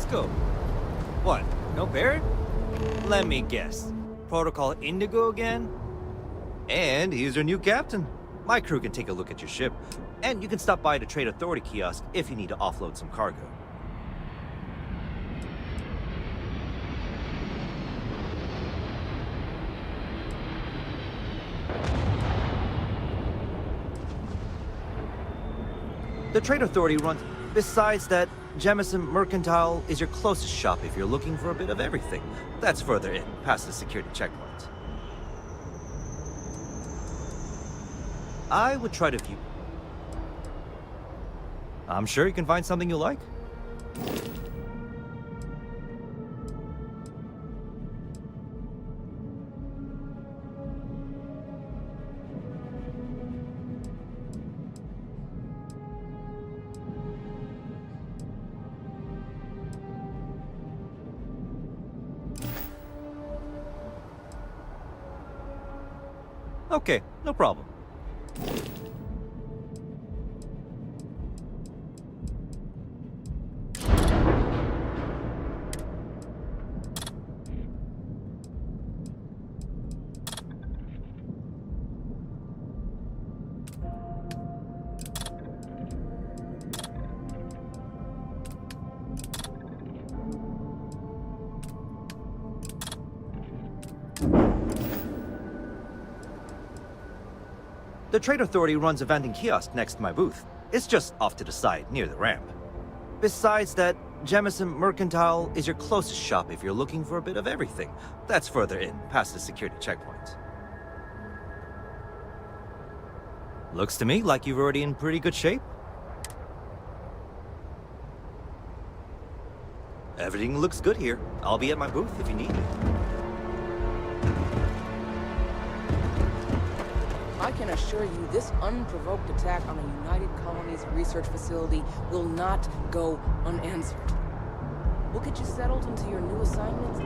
go. What? No Barrett? Let me guess. Protocol Indigo again? And he's your new captain. My crew can take a look at your ship, and you can stop by the Trade Authority kiosk if you need to offload some cargo. The Trade Authority runs... Besides that, Jemison Mercantile is your closest shop if you're looking for a bit of everything. That's further in, past the security checkpoint. I would try to view... I'm sure you can find something you like. Okay, no problem. The Trade Authority runs a vending kiosk next to my booth. It's just off to the side, near the ramp. Besides that, Jemison Mercantile is your closest shop if you're looking for a bit of everything. That's further in, past the security checkpoint. Looks to me like you're already in pretty good shape. Everything looks good here. I'll be at my booth if you need me. I can assure you this unprovoked attack on a United Colonies research facility will not go unanswered. We'll get you settled into your new assignments.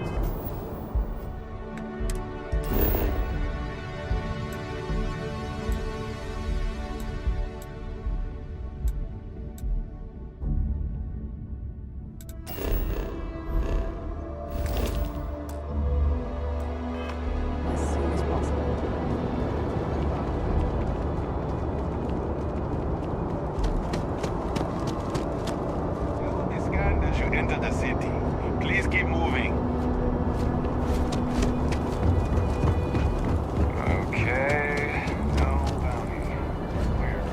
Enter the city. Please keep moving. Okay. No bounty. Where?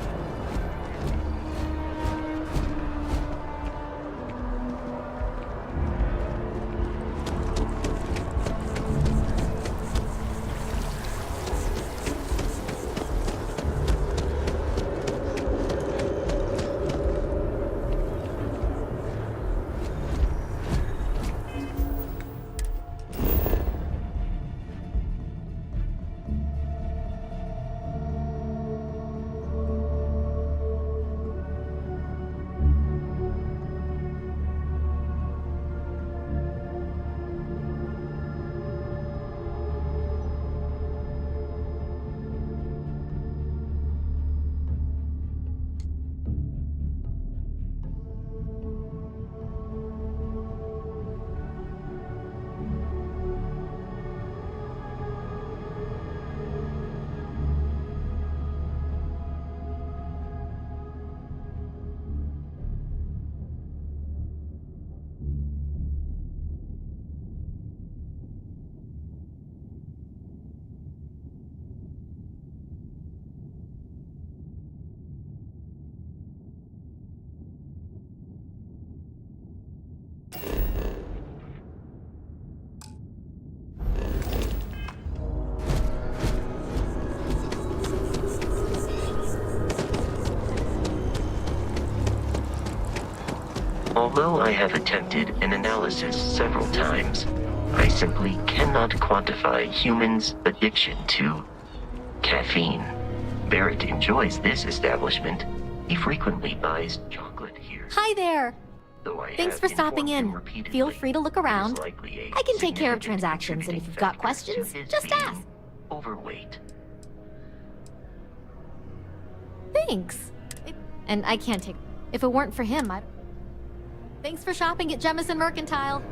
Although I have attempted an analysis several times, I simply cannot quantify humans' addiction to caffeine. Barrett enjoys this establishment. He frequently buys chocolate here. Hi there! Though I Thanks have for stopping informed him in. repeatedly, Feel free to look around. he is likely a I can take care of significant transactions, and if you've got contributing questions, factor to his just being ask. Overweight. Thanks. And I can't take... If it weren't for him, Thanks for shopping at Jemison Mercantile.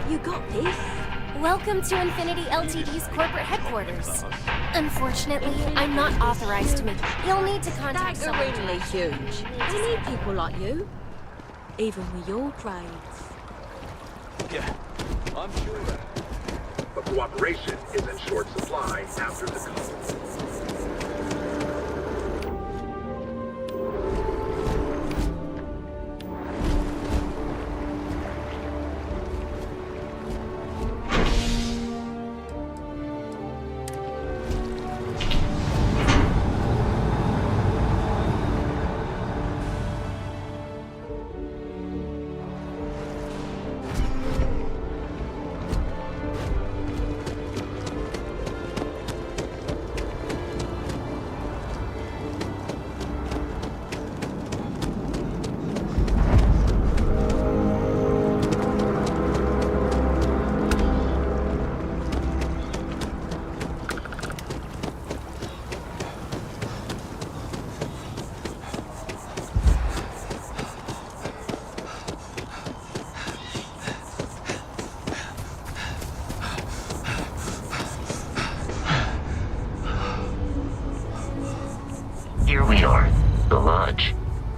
You got this? Welcome to Infinity Ltd's corporate headquarters. Unfortunately, I'm not authorized to make. You'll need to contact someone. Staggeringly huge. We need people like you. Even with your trades. Yeah, I'm sure. But cooperation is in short supply after the call. Here we are, the lodge.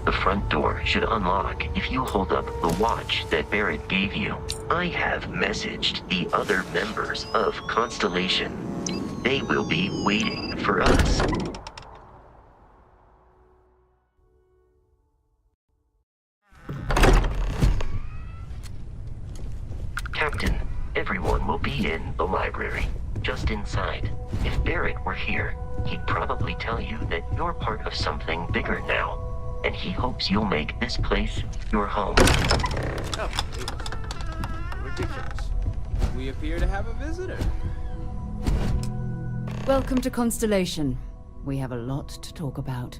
The front door should unlock if you hold up the watch that Barrett gave you. I have messaged the other members of Constellation. They will be waiting for us. Captain, everyone will be in the library, just inside. If Barrett were here, he'd probably tell you that you're part of something bigger now, and he hopes you'll make this place your home. Oh, ridiculous. We appear to have a visitor. Welcome to Constellation. We have a lot to talk about.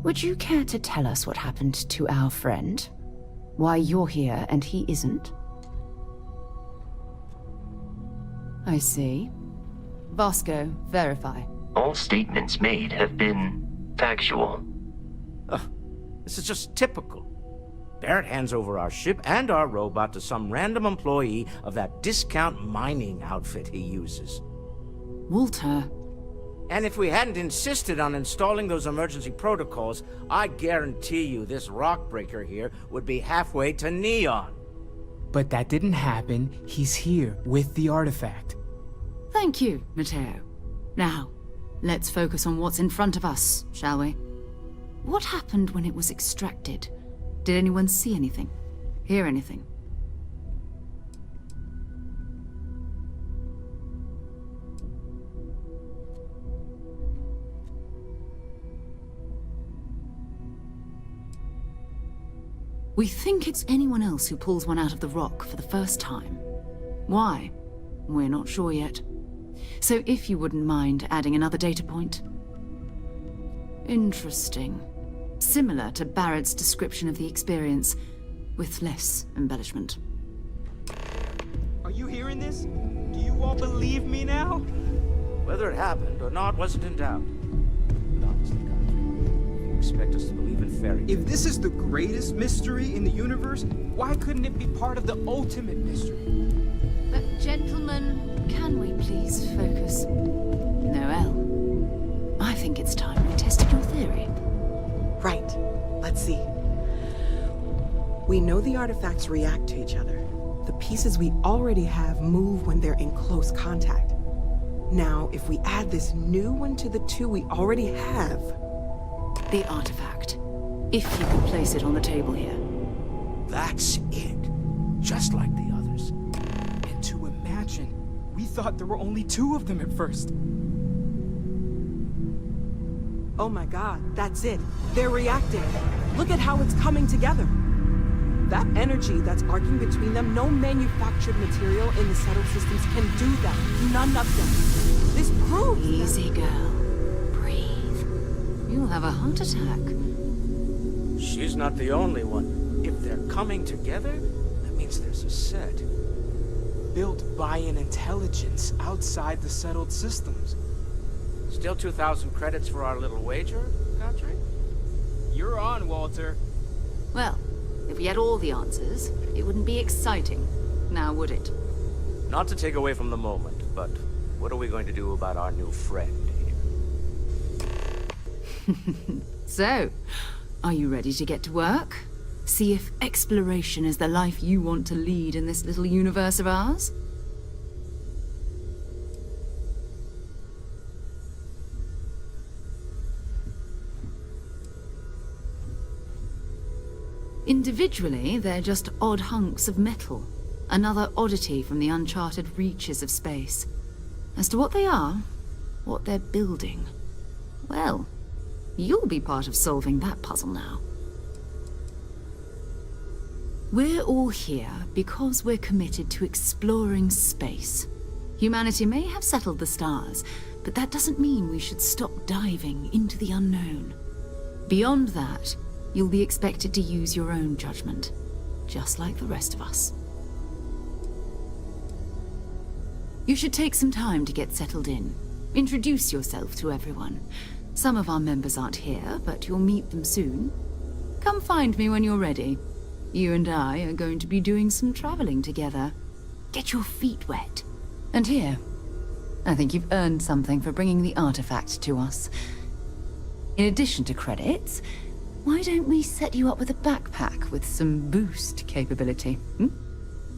Would you care to tell us what happened to our friend? Why you're here and he isn't? I see. Vasco, verify. All statements made have been factual. This is just typical. Barrett hands over our ship and our robot to some random employee of that discount mining outfit he uses. Walter. And if we hadn't insisted on installing those emergency protocols, I guarantee you this rock breaker here would be halfway to Neon. But that didn't happen. He's here with the artifact. Thank you, Matteo. Now, let's focus on what's in front of us, shall we? What happened when it was extracted? Did anyone see anything? Hear anything? We think it's anyone else who pulls one out of the rock for the first time. Why? We're not sure yet. So if you wouldn't mind adding another data point. Interesting. Similar to Barrett's description of the experience, with less embellishment. Are you hearing this? Do you all believe me now? Whether it happened or not wasn't in doubt. But honestly, Country, if you expect us to believe in fairy tales... If this is the greatest mystery in the universe, why couldn't it be part of the ultimate mystery? But gentlemen, can we please focus? Noel, I think it's time we tested your theory. Right. Let's see. We We know the artifacts react to each other. The pieces we already have move when they're in close contact. Now, if we add this new one to the two we already have... The artifact. If you can place it on the table here. That's it. Just like the others. And to imagine, we thought there were only 2 of them at first. Oh my god, that's it. They're reacting. Look at how it's coming together. That energy that's arcing between them, no manufactured material in the settled systems can do that. None of them. This proves... Easy, girl. Breathe. You'll have a heart attack. She's not the only one. If they're coming together, that means there's a set. Built by an intelligence outside the settled systems. Still 2,000 credits for our little wager, Godfrey? You're on, Walter. Well, if we had all the answers, it wouldn't be exciting, now would it? Not to take away from the moment, but what are we going to do about our new friend here? So, are you ready to get to work? See if exploration is the life you want to lead in this little universe of ours? Individually, they're just odd hunks of metal. Another oddity from the uncharted reaches of space. As to what they are, what they're building, well, you'll be part of solving that puzzle now. We're all here because we're committed to exploring space. Humanity may have settled the stars, but that doesn't mean we should stop diving into the unknown. Beyond that, you'll be expected to use your own judgment, just like the rest of us. You should take some time to get settled in. Introduce yourself to everyone. Some of our members aren't here, but you'll meet them soon. Come find me when you're ready. You and I are going to be doing some traveling together. Get your feet wet. And here, I think you've earned something for bringing the artifact to us. In addition to credits, why don't we set you up with a backpack with some boost capability?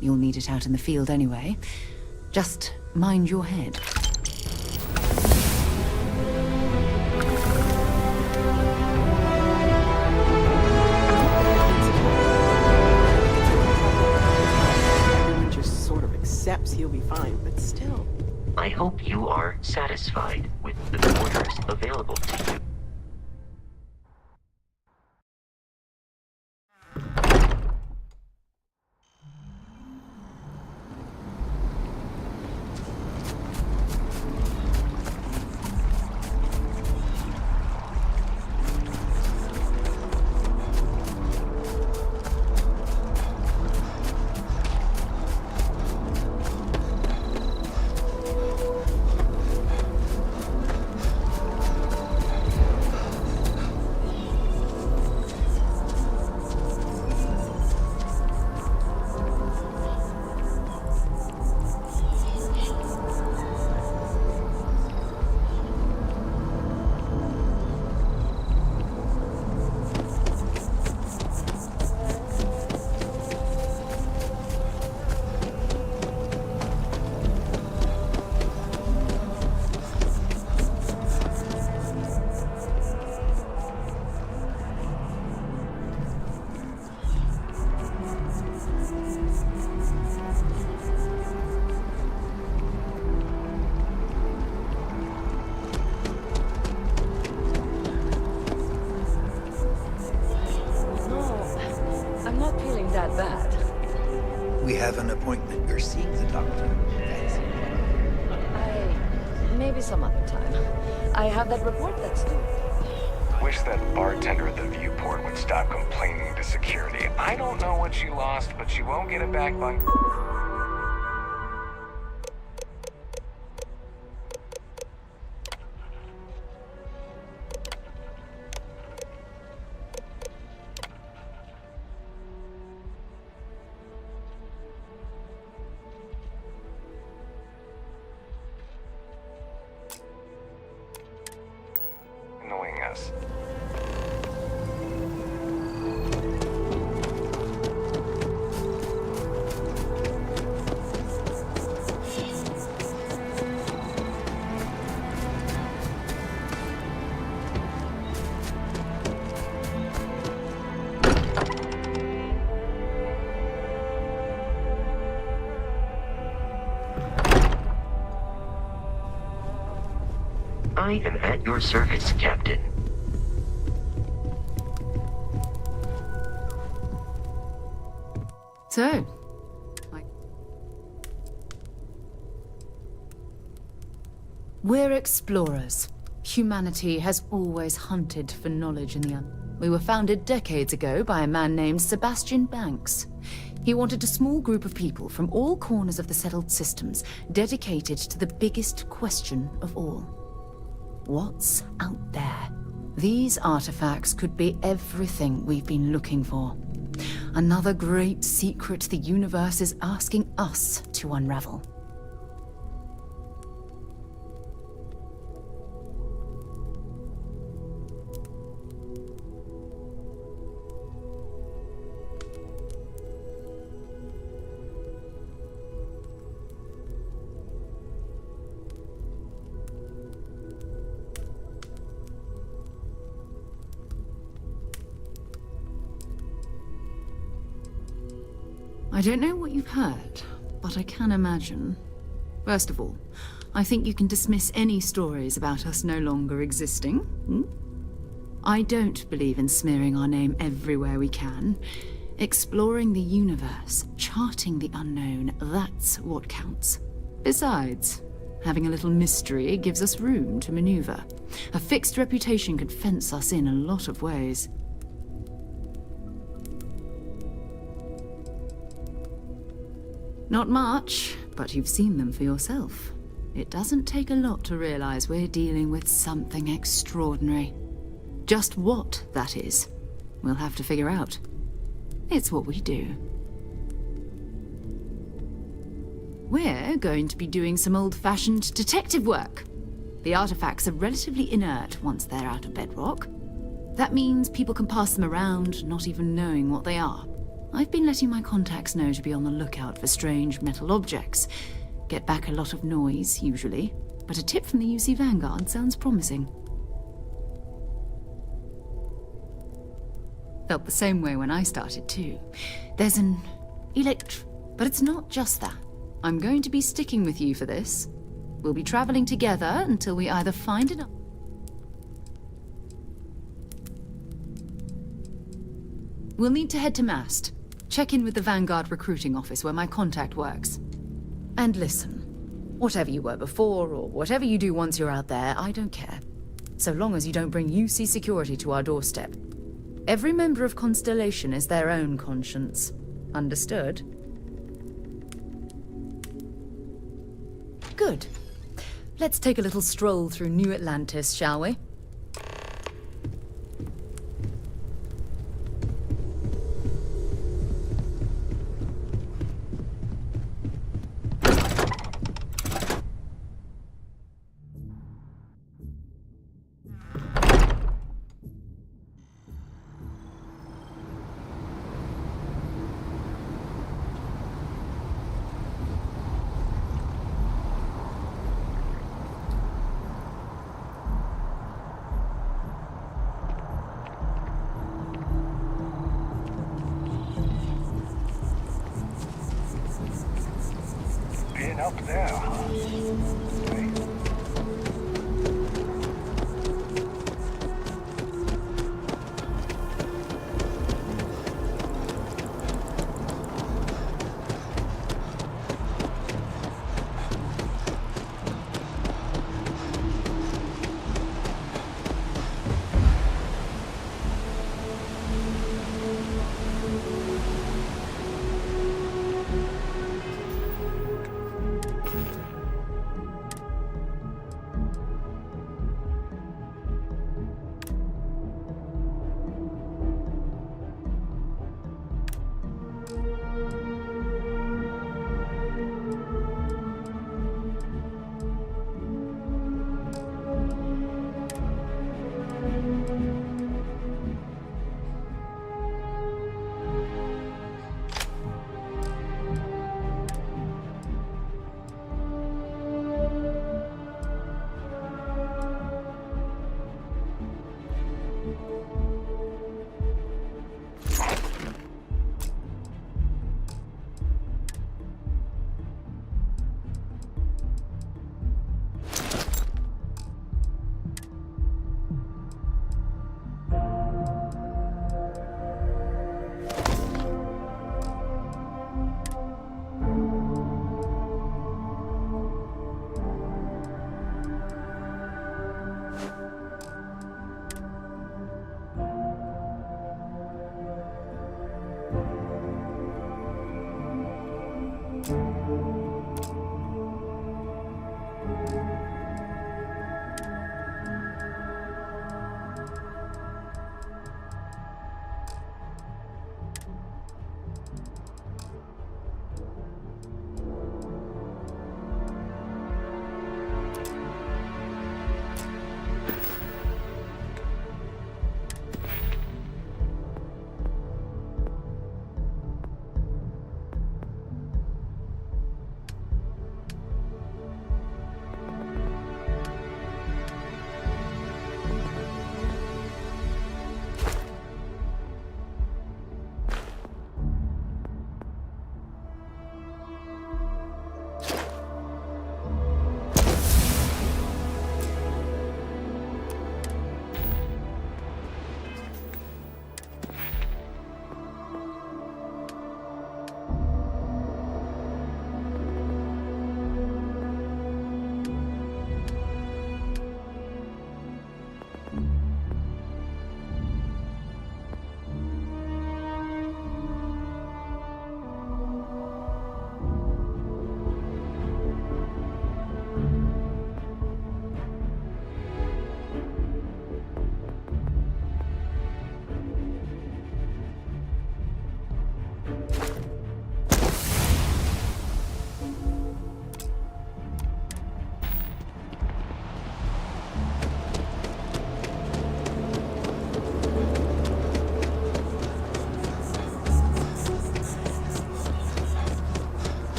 You'll need it out in the field anyway. Just mind your head. Everyone just sort of accepts he'll be fine, but still. I hope you are satisfied with the orders available to you. We have an appointment. You're seeing the doctor. Thanks. Maybe some other time. I have that report that's due. Wish that bartender at the viewport would stop complaining to security. I don't know what she lost, but she won't get it back by... annoying us. I am at your service, Captain. So, we're explorers. Humanity has always hunted for knowledge in the unknown. We were founded decades ago by a man named Sebastian Banks. He wanted a small group of people from all corners of the settled systems dedicated to the biggest question of all. What's out there? These artifacts could be everything we've been looking for. Another great secret the universe is asking us to unravel. I don't know what you've heard, but I can imagine. First of all, I think you can dismiss any stories about us no longer existing. I don't believe in smearing our name everywhere we can. Exploring the universe, charting the unknown, that's what counts. Besides, having a little mystery gives us room to maneuver. A fixed reputation could fence us in a lot of ways. Not much, but you've seen them for yourself. It doesn't take a lot to realize we're dealing with something extraordinary. Just what that is, we'll have to figure out. It's what we do. We're going to be doing some old-fashioned detective work. The artifacts are relatively inert once they're out of bedrock. That means people can pass them around, not even knowing what they are. I've been letting my contacts know to be on the lookout for strange metal objects. Get back a lot of noise, usually, but a tip from the UC Vanguard sounds promising. Felt the same way when I started, too. There's an but it's not just that. I'm going to be sticking with you for this. We'll be traveling together until we either find it. We'll need to head to Mast. Check in with the Vanguard recruiting office where my contact works. And listen, whatever you were before, or whatever you do once you're out there, I don't care. So long as you don't bring UC security to our doorstep. Every member of Constellation is their own conscience. Understood? Good. Let's take a little stroll through New Atlantis, shall we?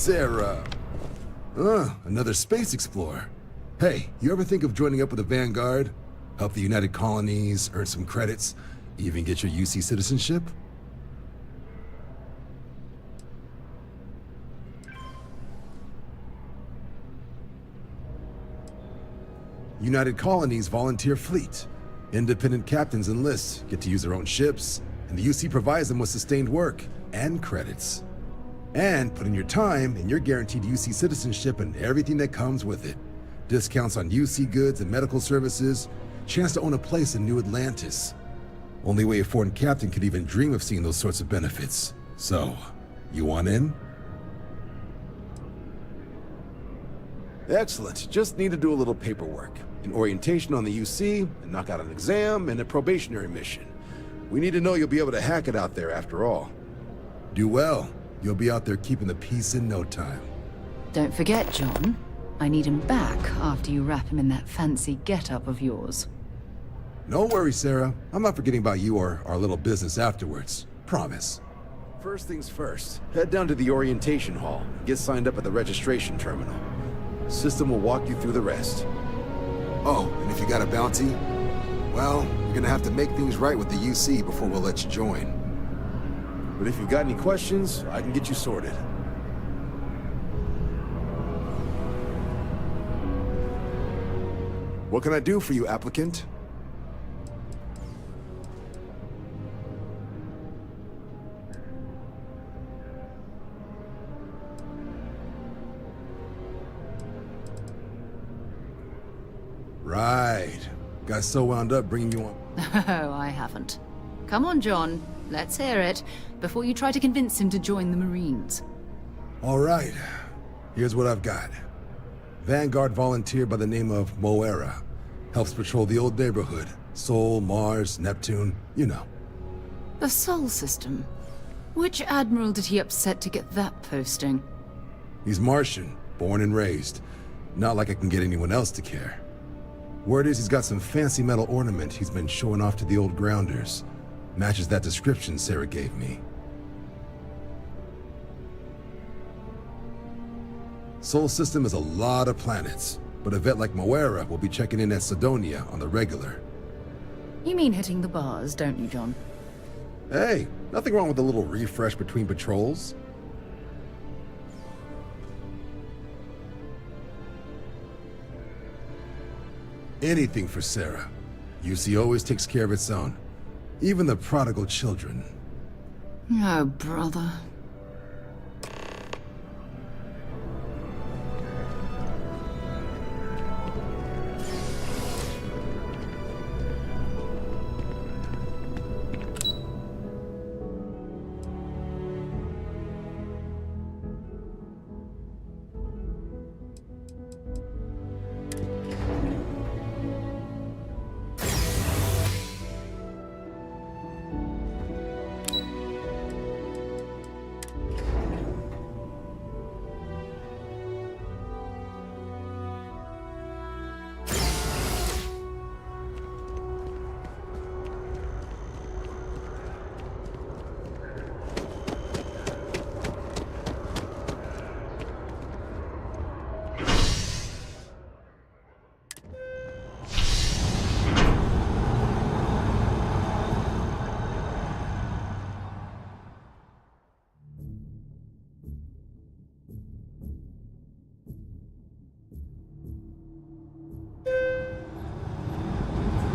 Sarah. Another space explorer. Hey, you ever think of joining up with the Vanguard? Help the United Colonies, earn some credits, even get your UC citizenship? United Colonies volunteer fleet. Independent captains enlist, get to use their own ships, and the UC provides them with sustained work and credits. And put in your time, and you're guaranteed UC citizenship and everything that comes with it. Discounts on UC goods and medical services, chance to own a place in New Atlantis. Only way a foreign captain could even dream of seeing those sorts of benefits. So, you want in? Excellent. Just need to do a little paperwork. An orientation on the UC, and knock out an exam, and a probationary mission. We need to know you'll be able to hack it out there after all. Do well. You'll be out there keeping the peace in no time. Don't forget, John. I need him back after you wrap him in that fancy get-up of yours. No worries, Sarah. I'm not forgetting about you or our little business afterwards. Promise. First things first, head down to the orientation hall. Get signed up at the registration terminal. System will walk you through the rest. Oh, and if you got a bounty, well, you're gonna have to make things right with the UC before we'll let you join. But if you've got any questions, I can get you sorted. What can I do for you, applicant? Right. Got so wound up bringing you on. Oh, I haven't. Come on, John. Let's hear it, before you try to convince him to join the Marines. All right. Here's what I've got. Vanguard volunteer by the name of Moira. Helps patrol the old neighborhood. Sol, Mars, Neptune, you know. The Sol system. Which admiral did he upset to get that posting? He's Martian, born and raised. Not like I can get anyone else to care. Word is he's got some fancy metal ornament he's been showing off to the old grounders. Matches that description Sarah gave me. Sol system is a lot of planets, but a vet like Moira will be checking in at Sidonia on the regular. You mean hitting the bars, don't you, John? Hey, nothing wrong with a little refresh between patrols. Anything for Sarah. UC always takes care of its own. Even the prodigal children. Oh, brother.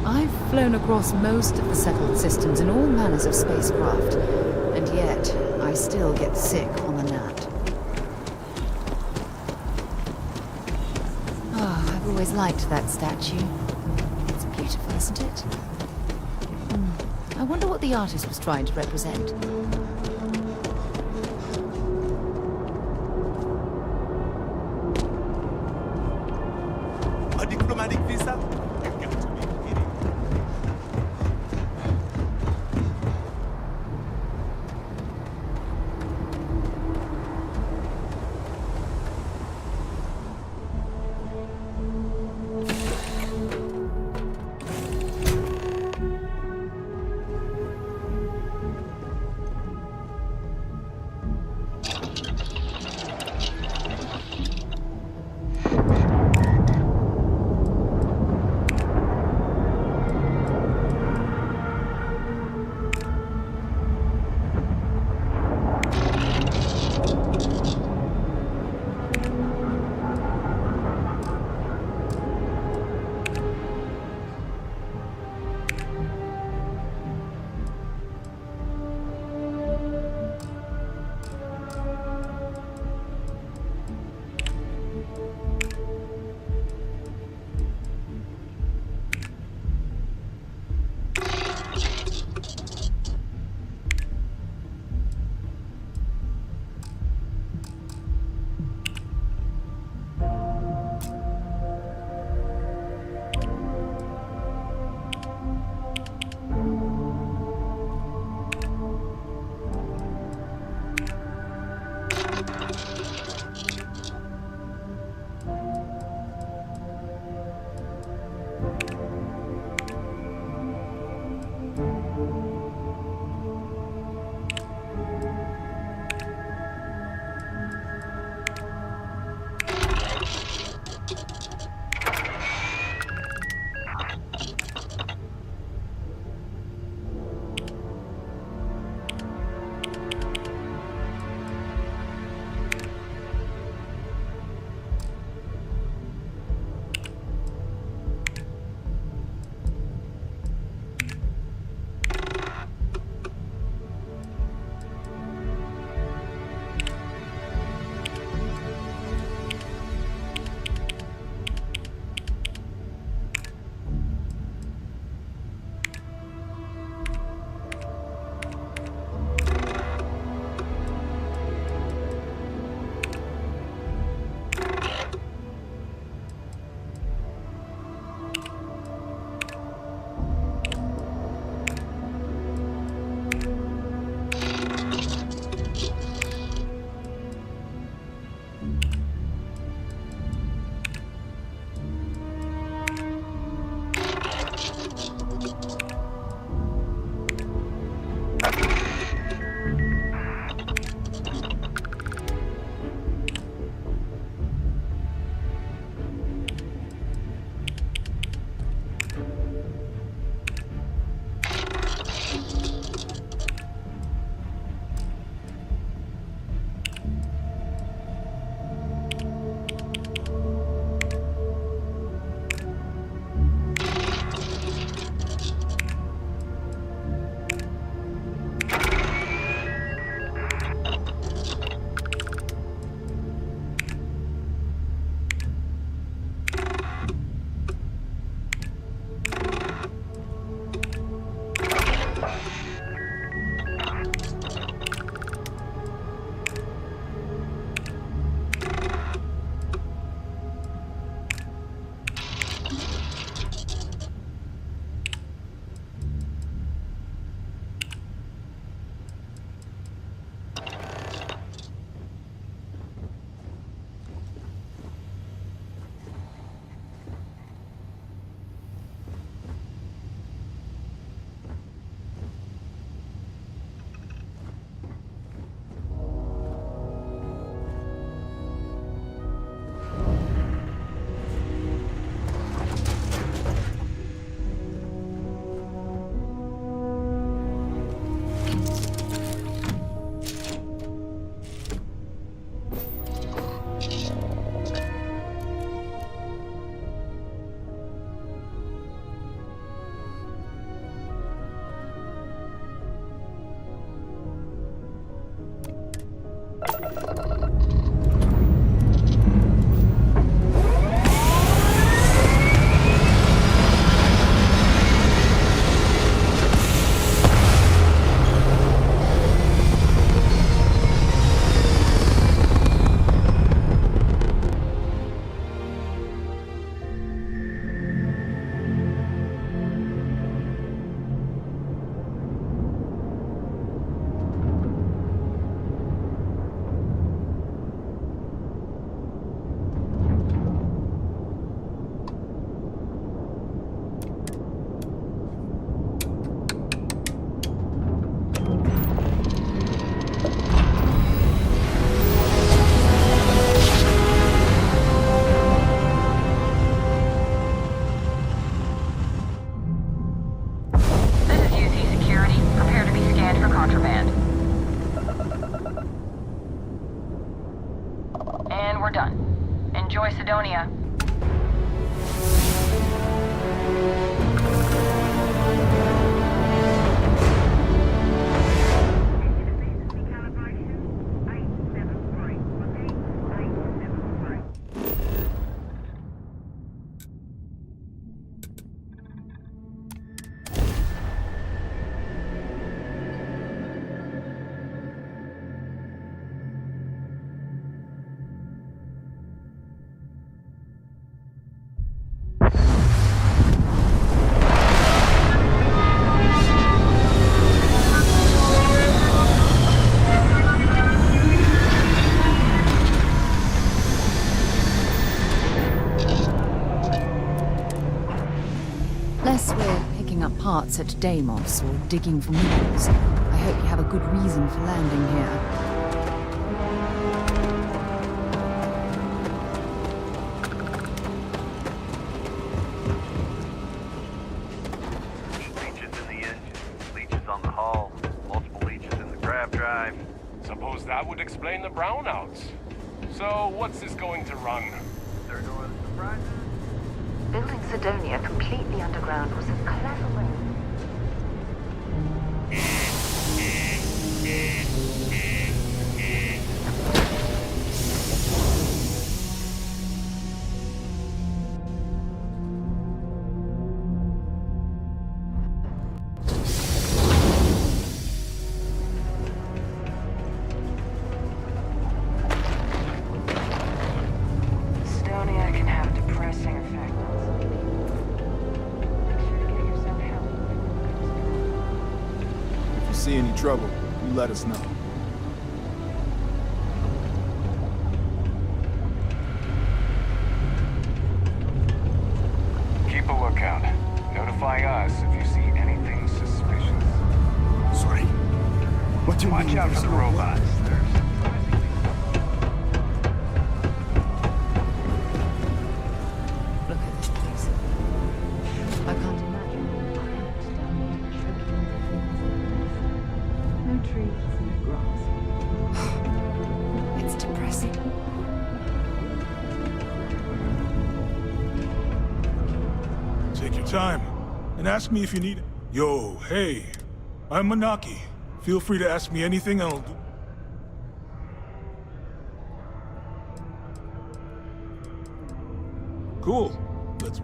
I've flown across most of the settled systems in all manners of spacecraft, and yet I still get sick on the gnat. Oh, I've always liked that statue. It's beautiful, isn't it? I wonder what the artist was trying to represent. A diplomatic visa? Unless we're picking up parts at Deimos or digging for minerals, I hope you have a good reason for landing here. Leeches in the engine, leeches on the hull, multiple leeches in the grav drive. Suppose that would explain the brownouts. So, what's this going to run? There are no other surprises? Building Sidonia completely underground was a clever way. Sidonia can have a depressing effect on some people. Make sure to get yourself help. If you see any trouble, you let us know. Keep a lookout. Notify us if you see anything suspicious. Sorry. What do you Watch mean out there's for the no robots. Look at this place. I can't imagine being cramped down here, choking on no trees, no grass. It's depressing. Take your time and ask me if you need it. Yo, hey, I'm Manaki. Feel free to ask me anything and I'll do. Cool. Let's.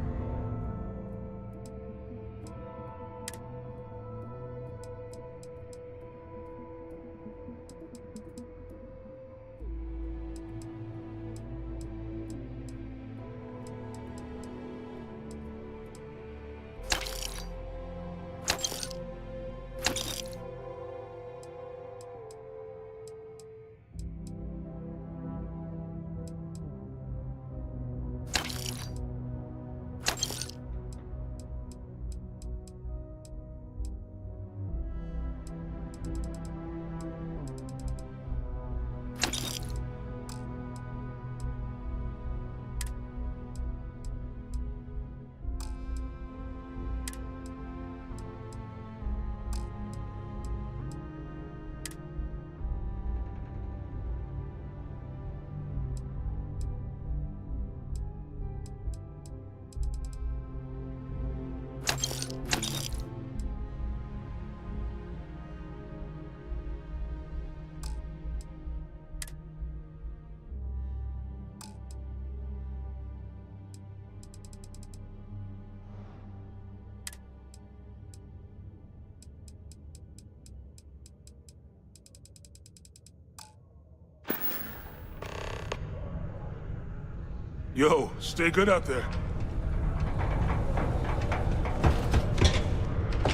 Yo, stay good out there.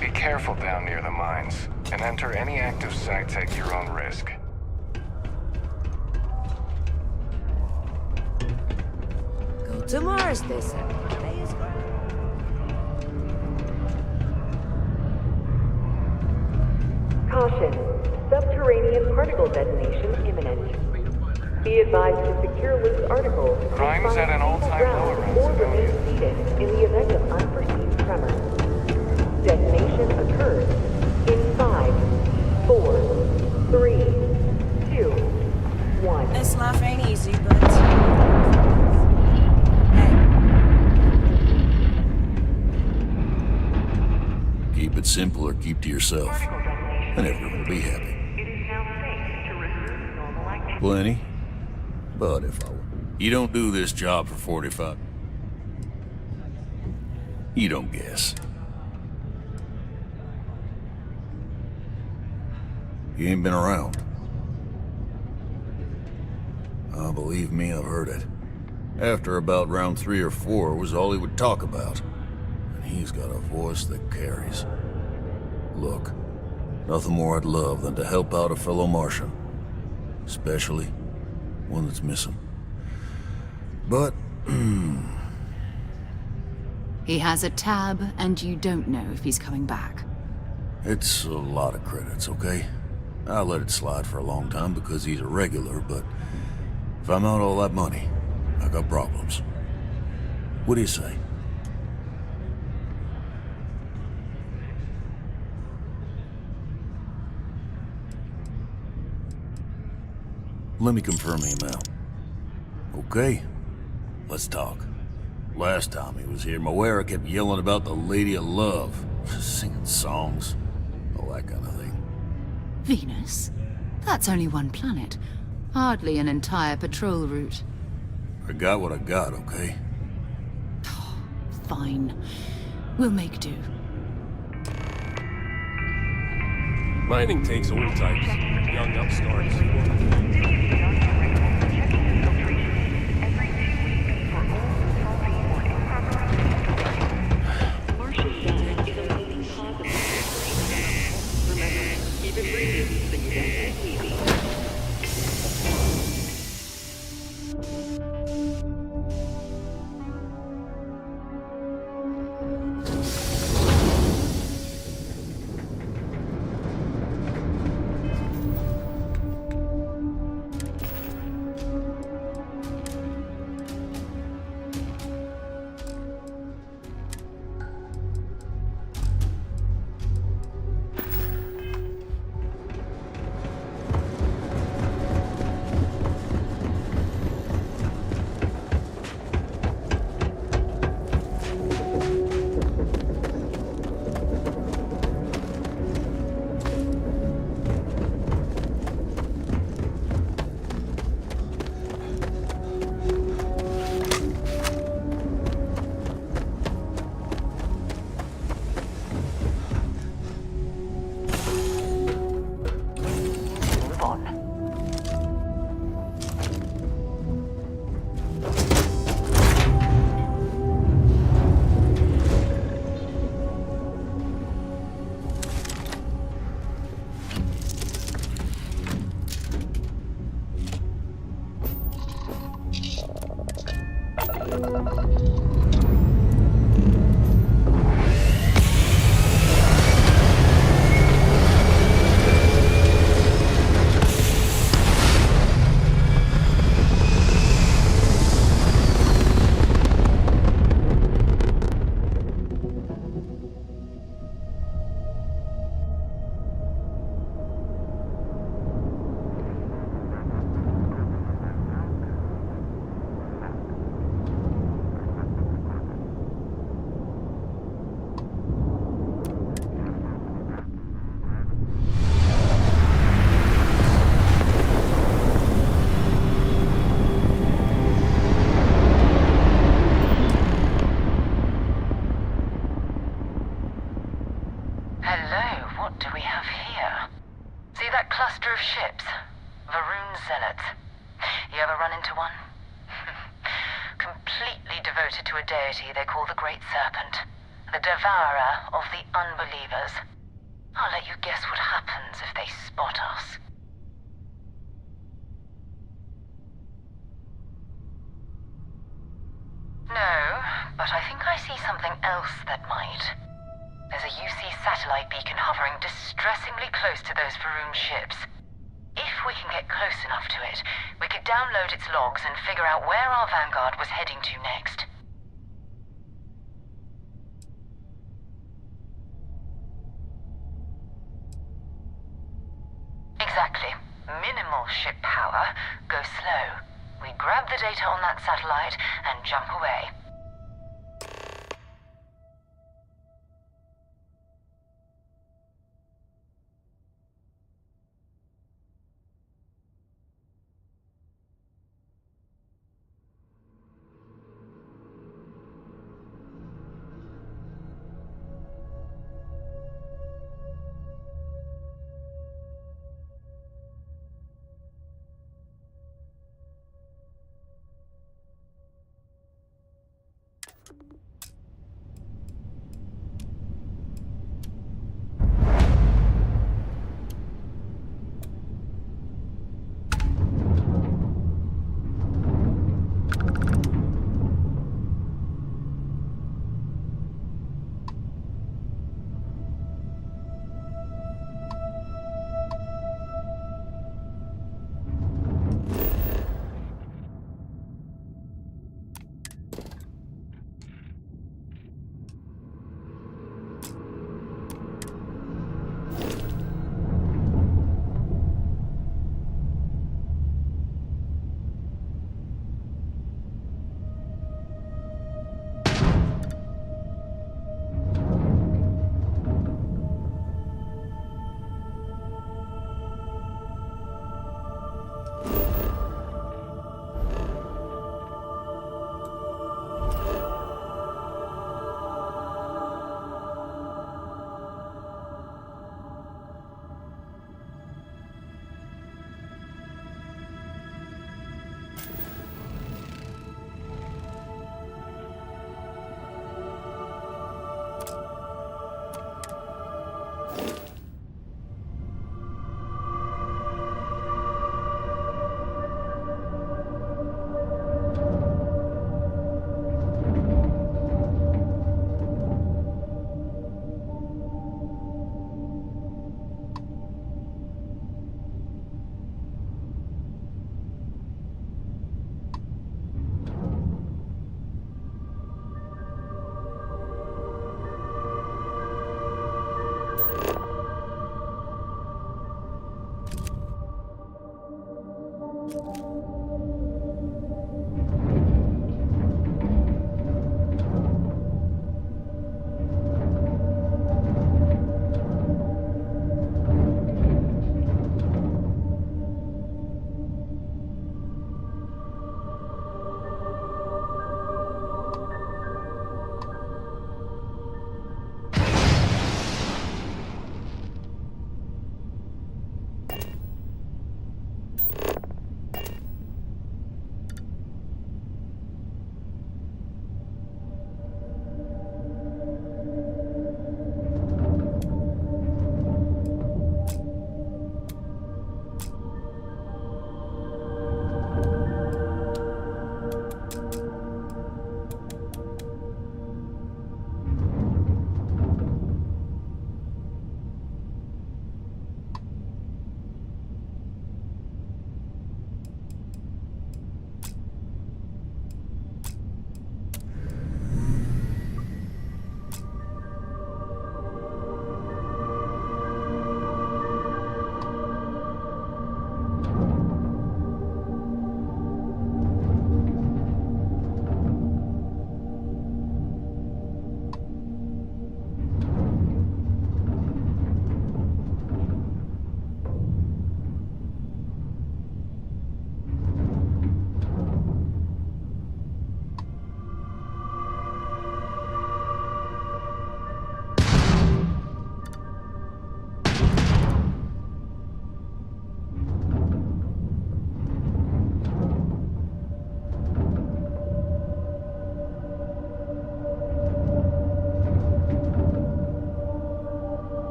Be careful down near the mines, and enter any active sites at your own risk. Go to Mars, they said. Caution. Subterranean particle detonation imminent. Be advised to secure loose articles and Crime's find at an all-time stable low ground around or remain Sidonia. seated in the event of unforeseen tremors. Detonation occurs in 5, 4, 3, 2, 1. This life ain't easy, but... Keep it simple or keep to yourself, and everyone will be happy. Plenty. But if I were... You don't do this job for 45. You don't guess. You ain't been around. Believe me, I've heard it. After about round 3 or 4 was all he would talk about. And he's got a voice that carries. Look, nothing more I'd love than to help out a fellow Martian. Especially one that's missing. But, He has a tab, and you don't know if he's coming back. It's a lot of credits, okay? I let it slide for a long time because he's a regular, but if I'm out all that money, I got problems. What do you say? Let me confirm email. Okay, let's talk. Last time he was here, Moira kept yelling about the Lady of Love, singing songs, all that kind of thing. Venus? That's only one planet. Hardly an entire patrol route. I got what I got, okay? Fine. We'll make do. Mining takes old types, young upstarts. They call the Great Serpent, the devourer of the unbelievers. I'll let you guess what happens if they spot us. No, but I think I see something else that might. There's a UC satellite beacon hovering distressingly close to those Faroon ships. If we can get close enough to it, we could download its logs and figure out where our vanguard was heading to next. Exactly. Minimal ship power. Go slow. We grab the data on that satellite and jump away.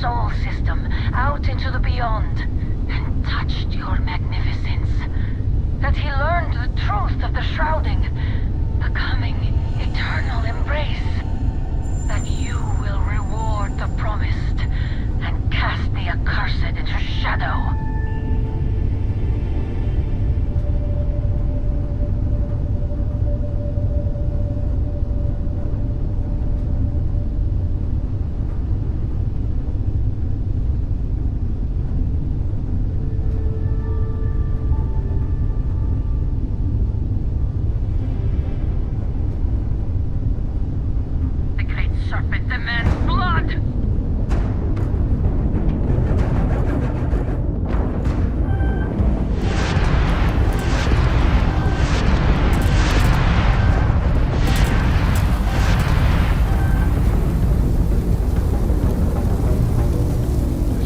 Sol system out into the beyond and touched your magnificence. That he learned the truth of the shrouding, the coming eternal embrace. That you will reward the promised and cast the accursed into shadow. Serpent demands blood!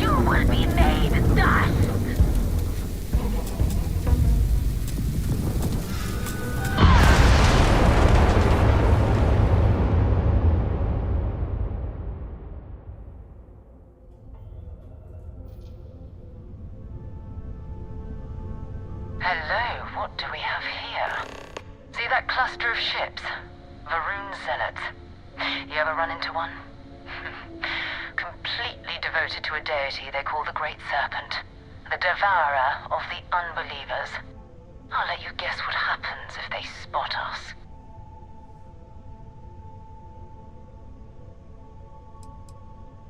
You will be made dust! Hello, what do we have here? See that cluster of ships? Varun Zealots. You ever run into one? Completely devoted to a deity they call the Great Serpent. The devourer of the unbelievers. I'll let you guess what happens if they spot us.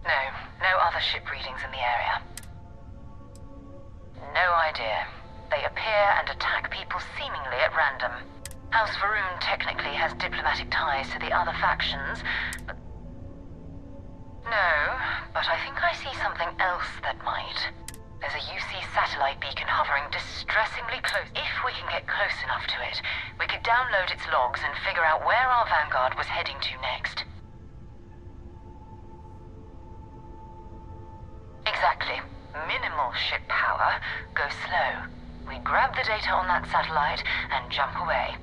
No other ship readings in the area. No idea. They appear and attack people seemingly at random. House Varun technically has diplomatic ties to the other factions, but... No, but I think I see something else that might. There's a UC satellite beacon hovering distressingly close. If we can get close enough to it, we could download its logs and figure out where our vanguard was heading to next. Exactly. Minimal ship power, go slow. We grab the data on that satellite and jump away.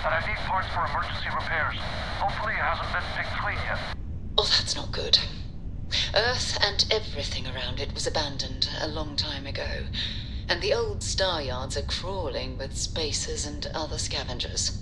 and I need parts for emergency repairs. Hopefully it hasn't been picked clean yet. Oh, that's not good. Earth and everything around it was abandoned a long time ago, and the old star yards are crawling with spacers and other scavengers.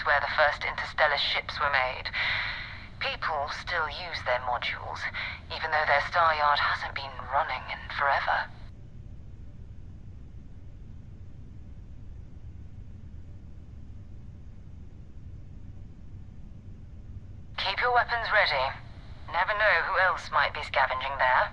Where the first interstellar ships were made. People still use their modules, even though their star yard hasn't been running in forever. Keep your weapons ready. Never know who else might be scavenging there.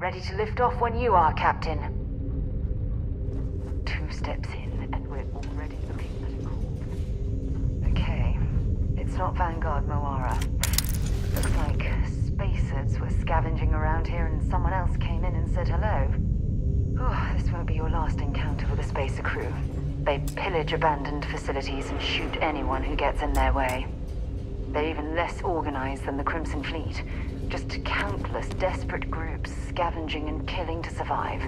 Ready to lift off when you are, Captain. 2 steps in, and we're already looking at a corpse. Okay, it's not Vanguard Moara. Looks like spacers were scavenging around here and someone else came in and said hello. Oh, this won't be your last encounter with a spacer crew. They pillage abandoned facilities and shoot anyone who gets in their way. They're even less organized than the Crimson Fleet. Just countless desperate groups scavenging and killing to survive.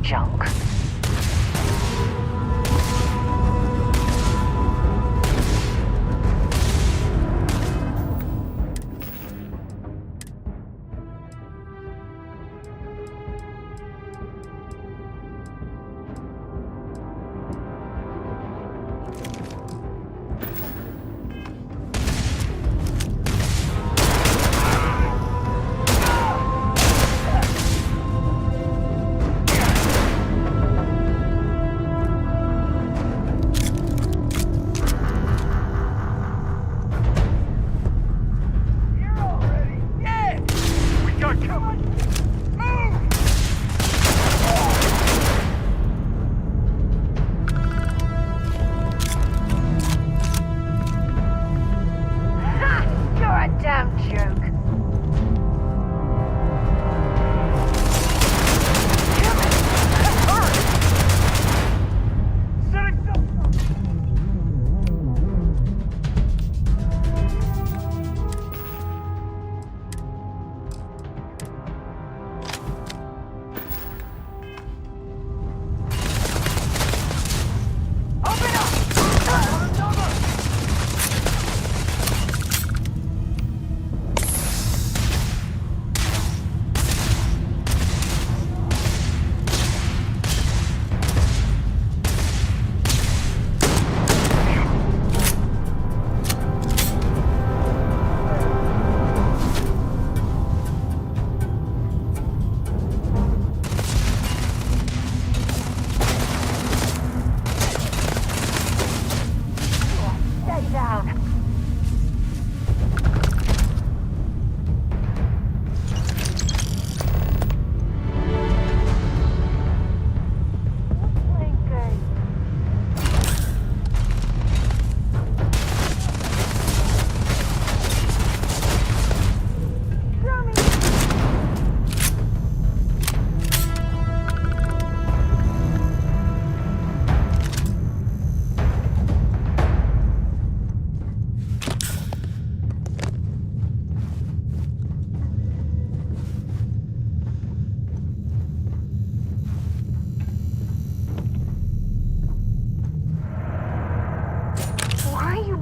junk?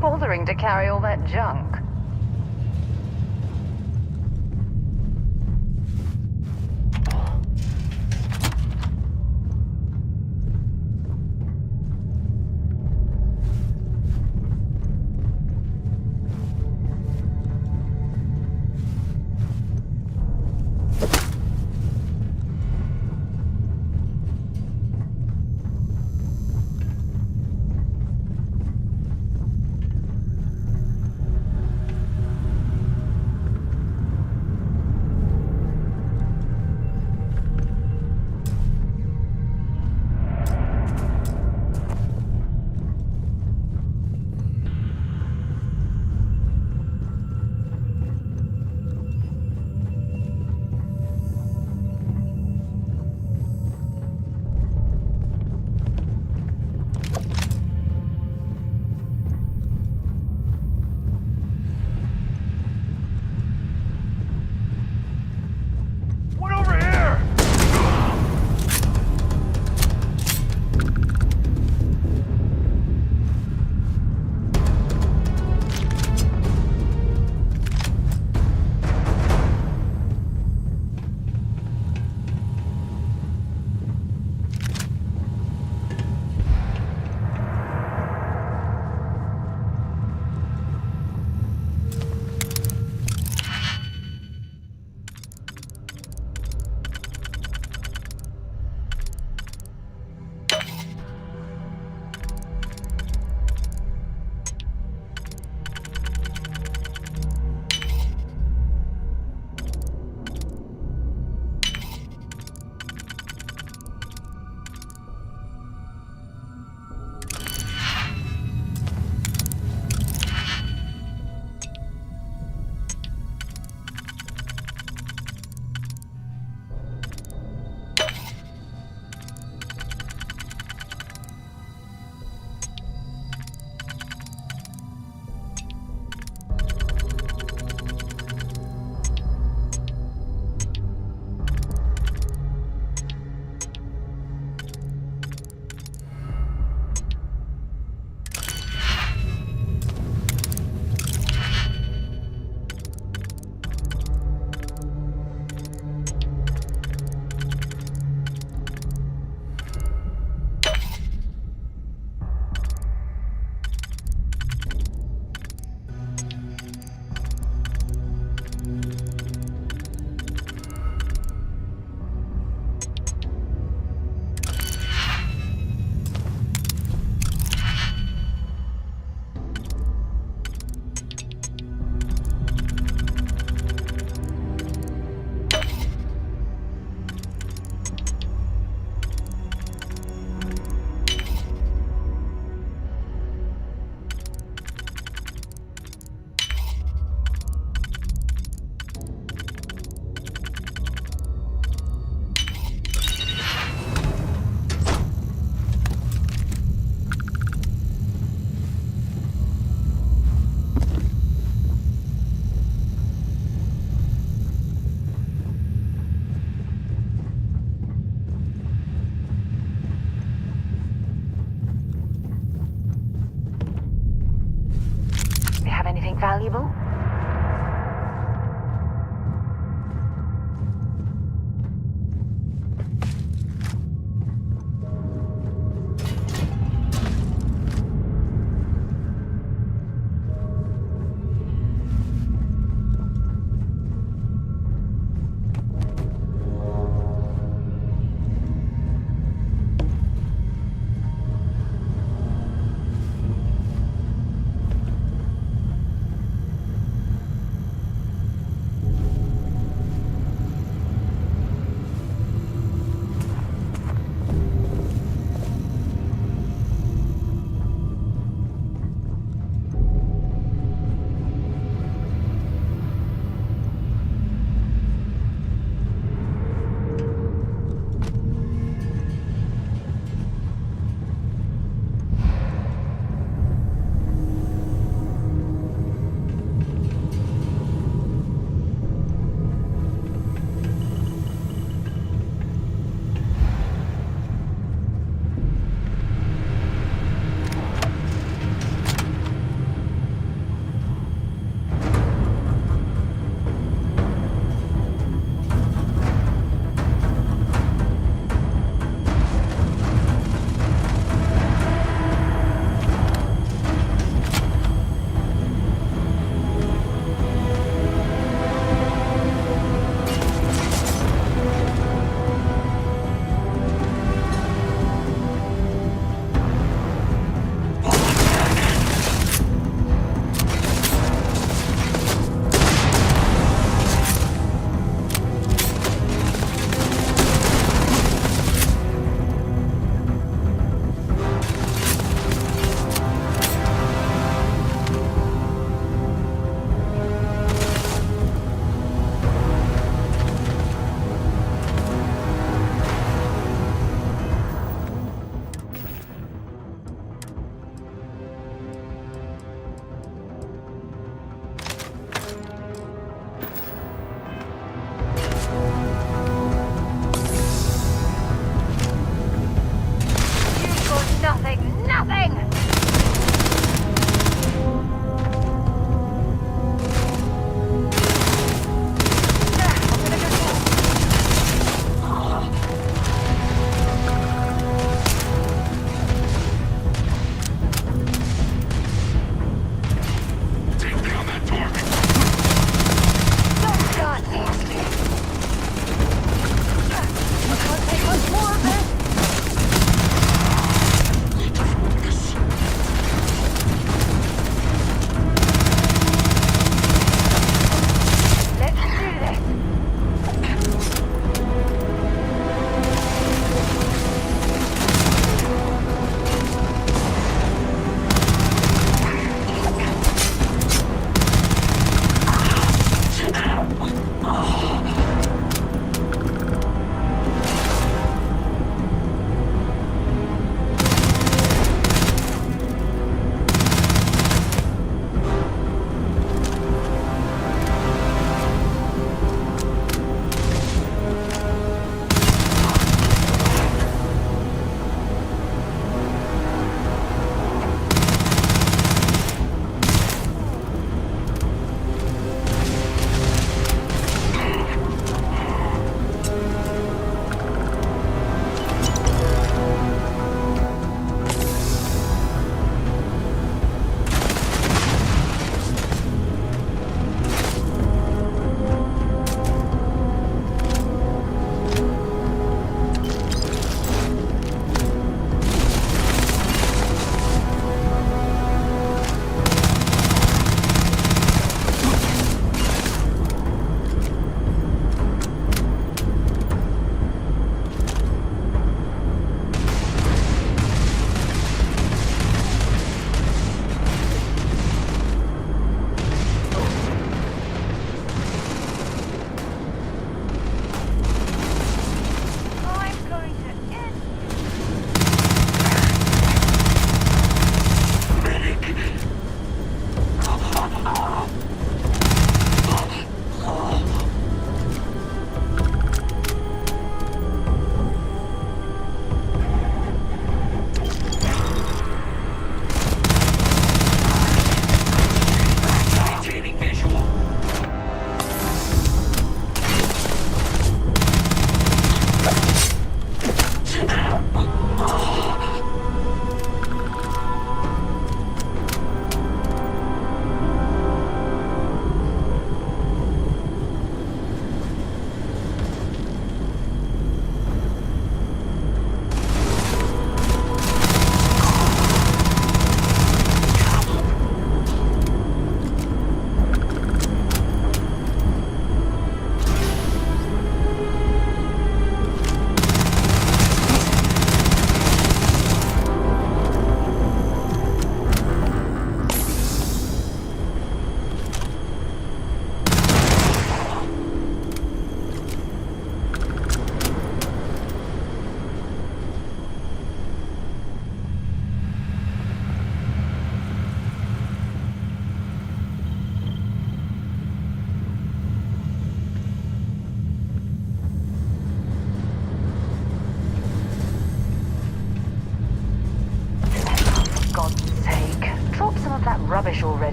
Bothering to carry all that junk? valuable.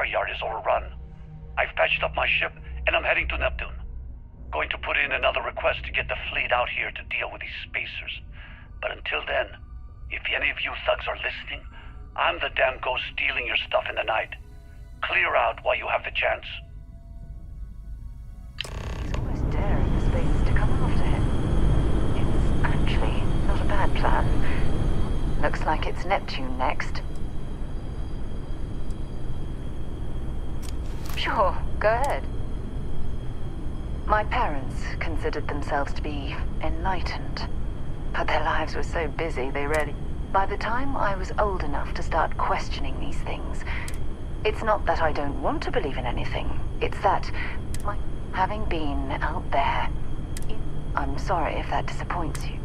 repair yard is overrun. I've patched up my ship, and I'm heading to Neptune. Going to put in another request to get the fleet out here to deal with these spacers. But until then, if any of you thugs are listening, I'm the damn ghost stealing your stuff in the night. Clear out while you have the chance. He's almost daring the spacers to come after him. It's actually not a bad plan. Looks like it's Neptune next. Sure, go ahead. My parents considered themselves to be enlightened, but their lives were so busy they rarely... By the time I was old enough to start questioning these things, it's not that I don't want to believe in anything, it's that, having been out there, I'm sorry if that disappoints you.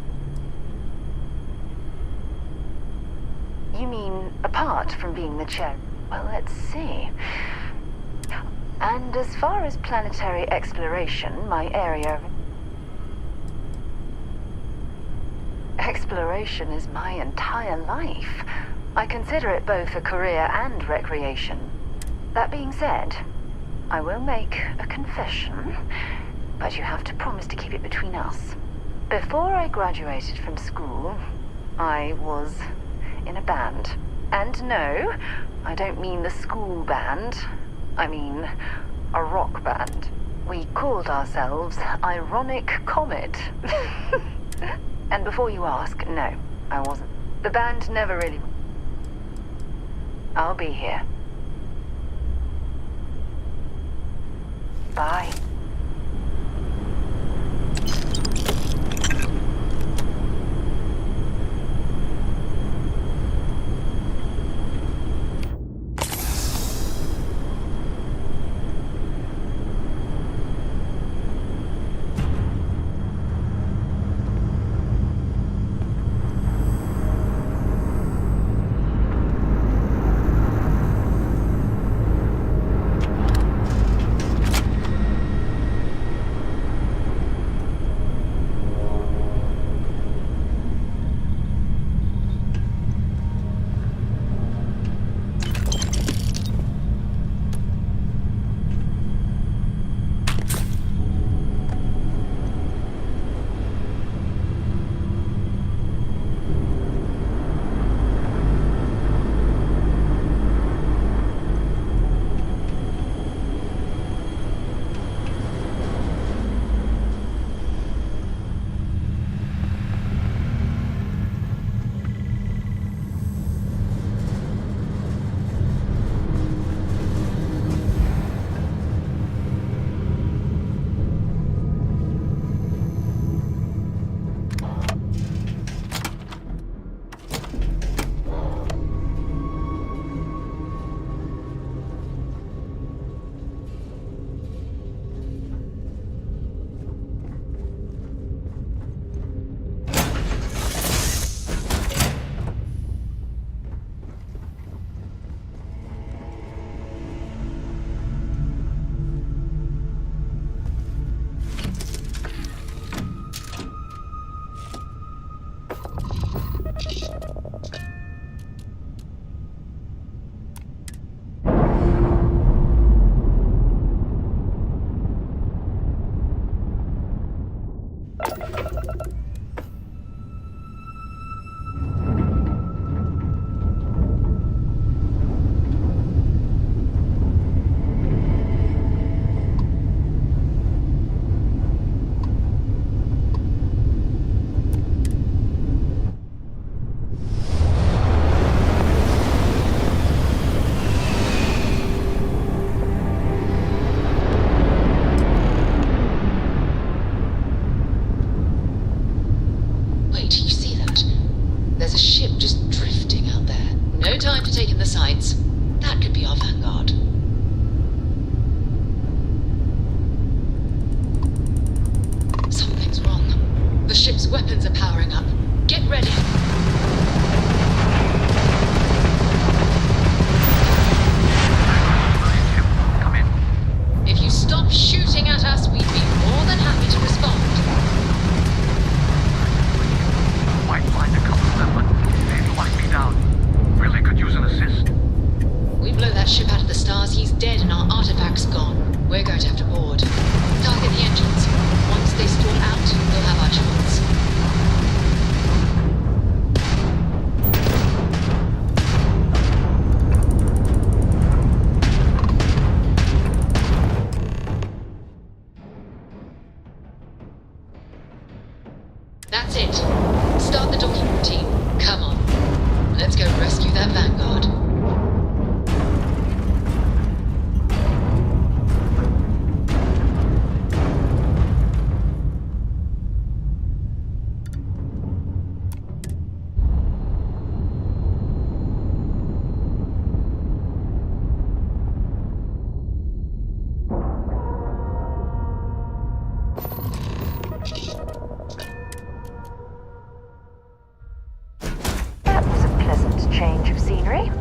You mean apart from being the chair? Well, let's see. And as far as planetary exploration, my area... Exploration is my entire life. I consider it both a career and recreation. That being said, I will make a confession, but you have to promise to keep it between us. Before I graduated from school, I was in a band. And no, I don't mean the school band. I mean, a rock band. We called ourselves Ironic Comet. And before you ask, no, I wasn't. The band never really... I'll be here. Bye. artifact's gone. We're going to have to board. Target the engines. Once they stall out, we'll have our chance. That's it. Start the docking routine. Come on. Let's go rescue that Vanguard. That was a pleasant change of scenery.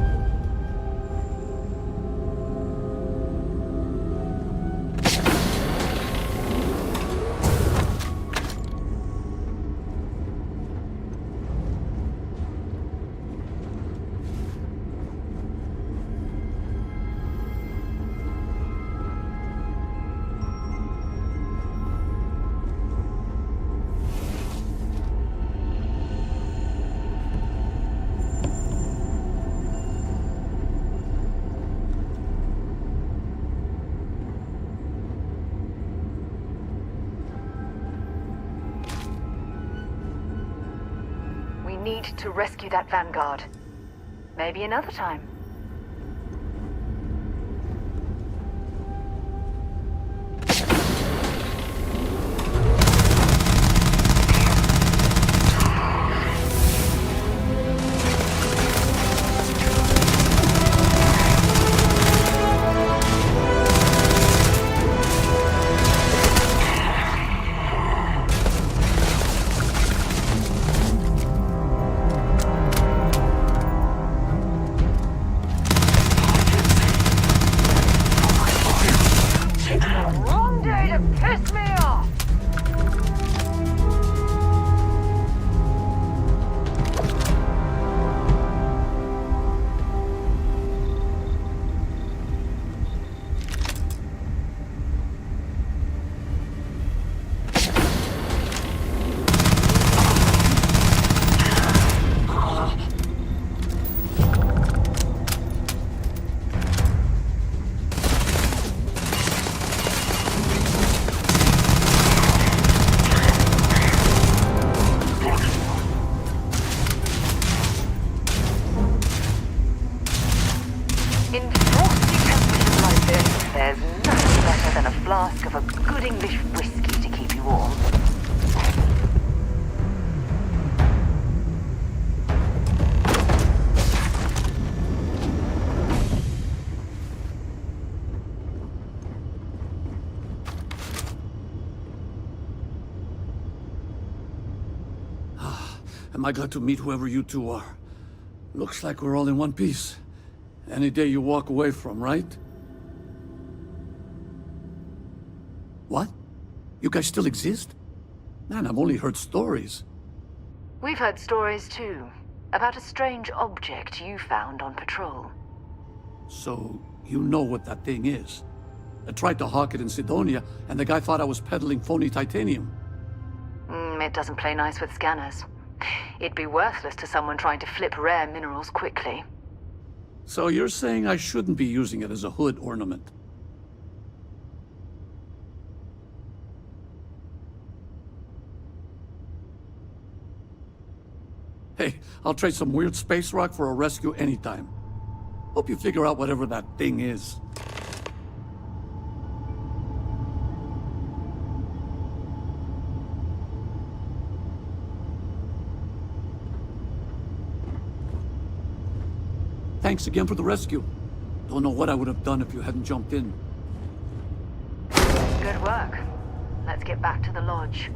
We need to rescue that Vanguard. Maybe another time. Wrong day to piss me off! In frosty temperatures like this, there's nothing better than a flask of a good English whiskey to keep you warm. Am I glad to meet whoever you two are? Looks like we're all in one piece. Any day you walk away from, right? What? You guys still exist? Man, I've only heard stories. We've heard stories too, about a strange object you found on patrol. So, you know what that thing is? I tried to hawk it in Sidonia, and the guy thought I was peddling phony titanium. It doesn't play nice with scanners. It'd be worthless to someone trying to flip rare minerals quickly. So you're saying I shouldn't be using it as a hood ornament? Hey, I'll trade some weird space rock for a rescue anytime. Hope you figure out whatever that thing is. Thanks again for the rescue. Don't know what I would have done if you hadn't jumped in. Good work. Let's get back to the lodge.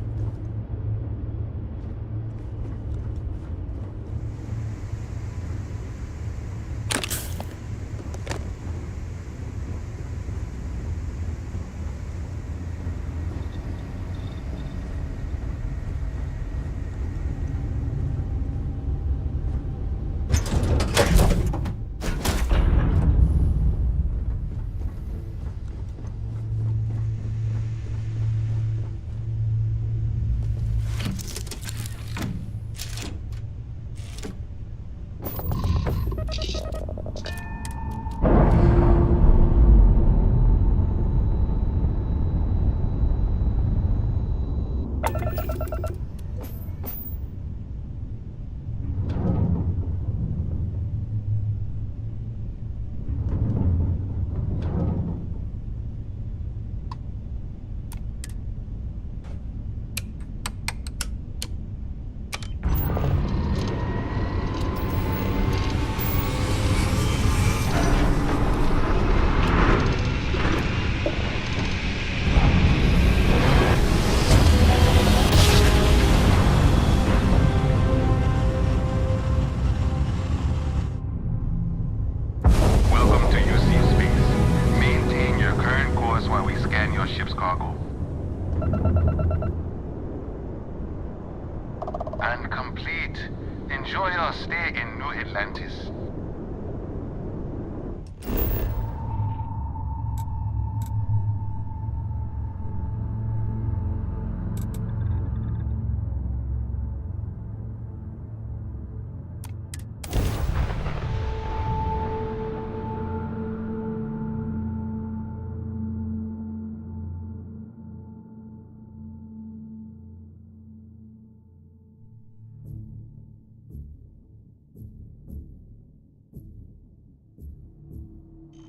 cargo. And complete. Enjoy your stay in New Atlantis.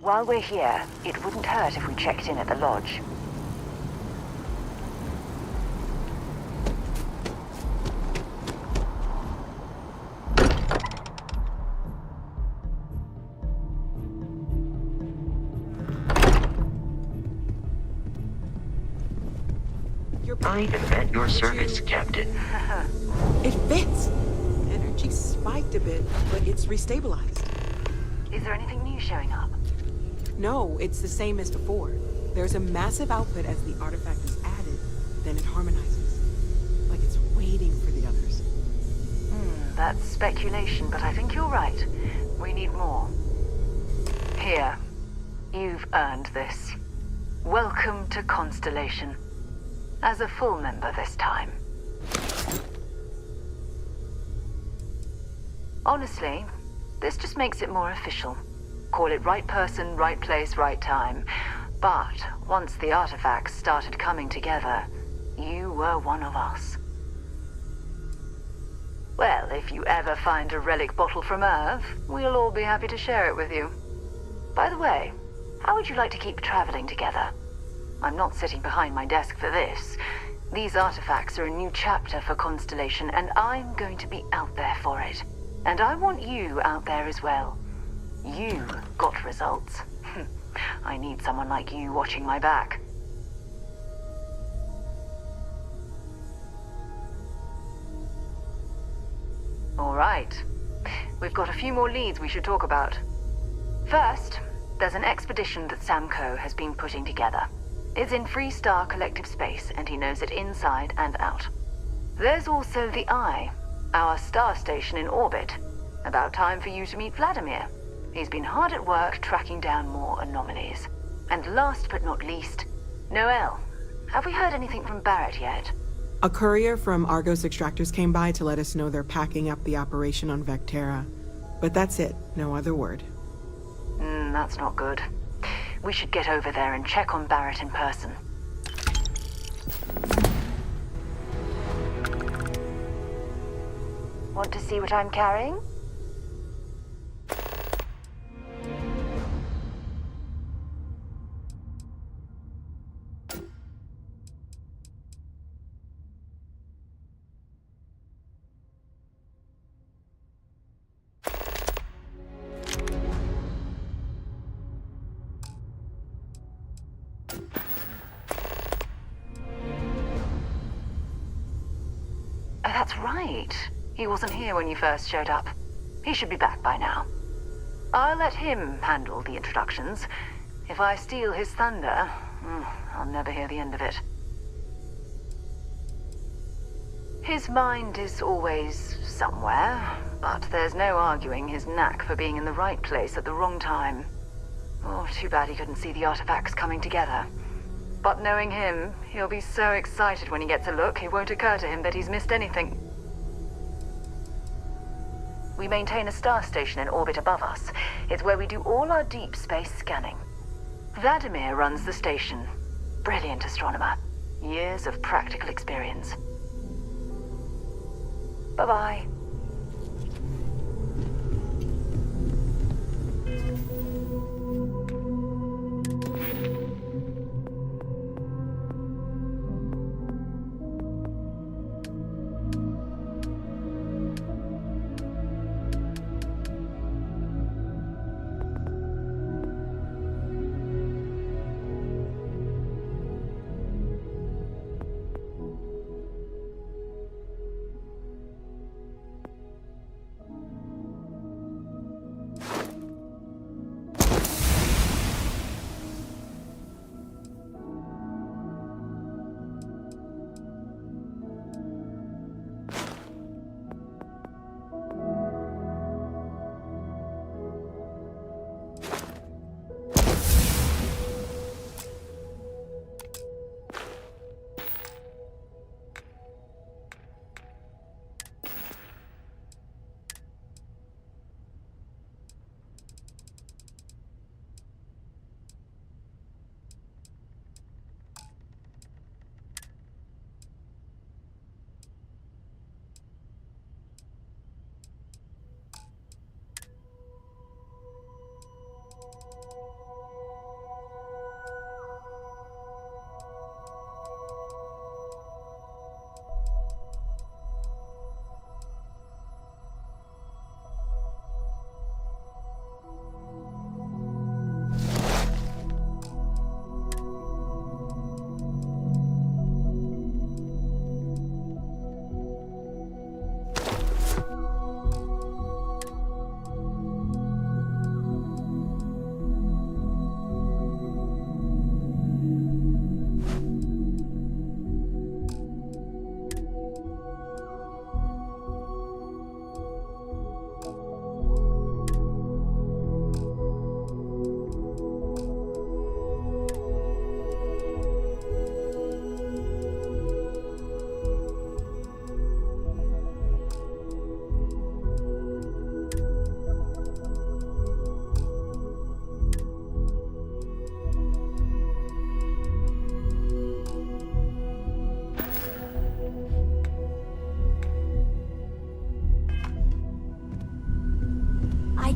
While we're here, it wouldn't hurt if we checked in at the lodge. I am at your service, Captain. It fits. Energy spiked a bit, but it's restabilized. Is there anything new showing up? No, it's the same as before. There's a massive output as the artifact is added, then it harmonizes. Like it's waiting for the others. That's speculation, but I think you're right. We need more. Here. You've earned this. Welcome to Constellation. As a full member this time. Honestly, this just makes it more official. Call it right person, right place, right time. But once the artifacts started coming together, you were one of us. Well, if you ever find a relic bottle from Earth, we'll all be happy to share it with you. By the way, how would you like to keep traveling together? I'm not sitting behind my desk for this. These artifacts are a new chapter for Constellation, and I'm going to be out there for it. And I want you out there as well. You got results. I need someone like you watching my back. All right. We've got a few more leads we should talk about. First, there's an expedition that Samco has been putting together. It's in Freestar Collective Space, and he knows it inside and out. There's also the Eye, our star station in orbit. About time for you to meet Vladimir. He's been hard at work tracking down more anomalies. And last but not least, Noel. Have we heard anything from Barrett yet? A courier from Argos Extractors came by to let us know they're packing up the operation on Vectera. But that's it, no other word. That's not good. We should get over there and check on Barrett in person. Want to see what I'm carrying? That's right. He wasn't here when you first showed up. He should be back by now. I'll let him handle the introductions. If I steal his thunder, I'll never hear the end of it. His mind is always somewhere, but there's no arguing his knack for being in the right place at the wrong time. Oh, too bad he couldn't see the artifacts coming together. But knowing him, he'll be so excited when he gets a look, it won't occur to him that he's missed anything. We maintain a star station in orbit above us. It's where we do all our deep space scanning. Vladimir runs the station. Brilliant astronomer. Years of practical experience. Bye-bye.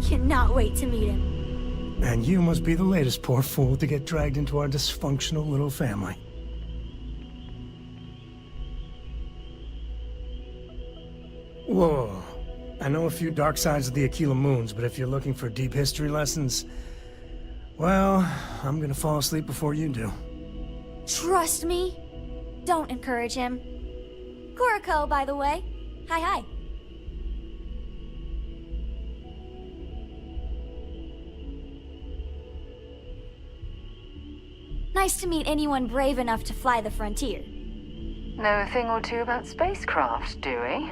cannot wait to meet him. And you must be the latest poor fool to get dragged into our dysfunctional little family. Whoa. I know a few dark sides of the Aquila Moons, but if you're looking for deep history lessons, well, I'm gonna fall asleep before you do. Trust me. Don't encourage him. Kuriko, by the way. Hi. Nice to meet anyone brave enough to fly the frontier. Know a thing or two about spacecraft, do we?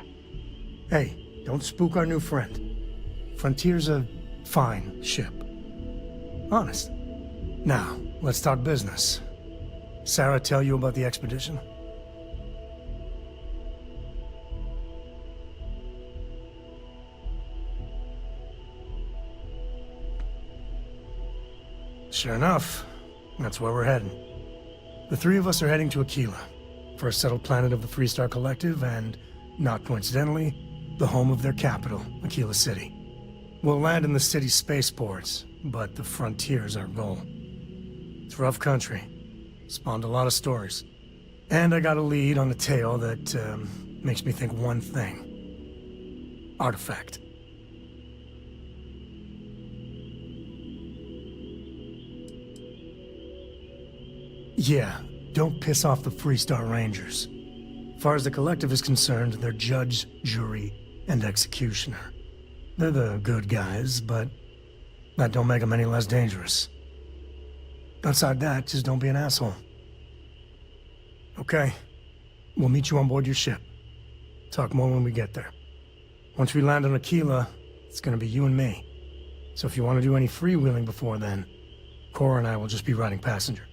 Hey, don't spook our new friend. Frontier's a fine ship. Honest. Now, let's talk business. Sarah tell you about the expedition? Sure enough, that's where we're heading. The three of us are heading to Aquila, first settled planet of the Freestar Collective, and, not coincidentally, the home of their capital, Aquila City. We'll land in the city's spaceports, but the frontier's our goal. It's rough country. Spawned a lot of stories. And I got a lead on a tale that, makes me think one thing. Artifact. Yeah, don't piss off the Freestar Rangers. As far as the Collective is concerned, they're judge, jury, and executioner. They're the good guys, but that don't make them any less dangerous. Outside that, just don't be an asshole. Okay, we'll meet you on board your ship. Talk more when we get there. Once we land on Aquila, it's gonna be you and me. So if you want to do any freewheeling before then, Cora and I will just be riding passenger.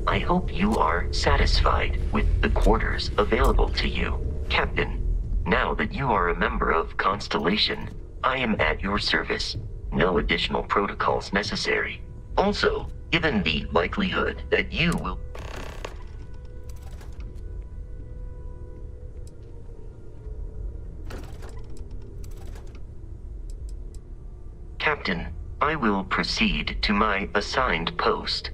I hope you are satisfied with the quarters available to you, Captain. Now that you are a member of Constellation, I am at your service. No additional protocols necessary. Also, given the likelihood that you will... Captain, I will proceed to my assigned post.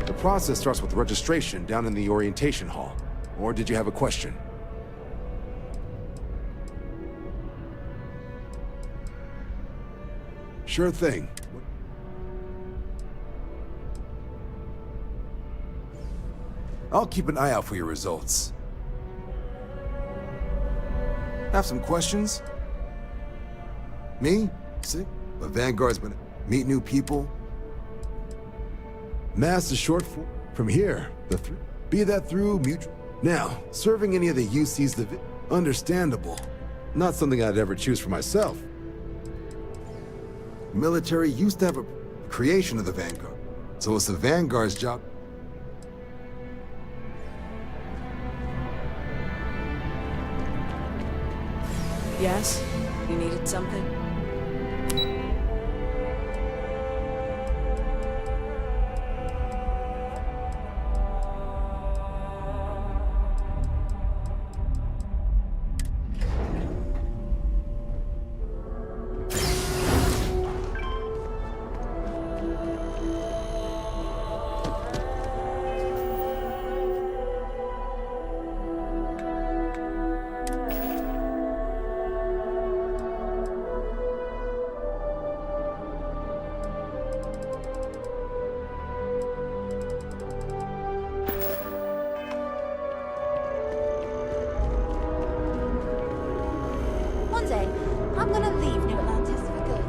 The process starts with registration down in the orientation hall. Or did you have a question? Sure thing. I'll keep an eye out for your results. Have some questions? Me? Sick? But Vanguard's been... Meet new people? Mass is short for... From here, be that through mutual... Now, serving any of the UC's understandable. Not something I'd ever choose for myself. Military used to have a creation of the Vanguard, so it's the Vanguard's job. Yes? You needed something? One day, I'm gonna leave New Atlantis for good.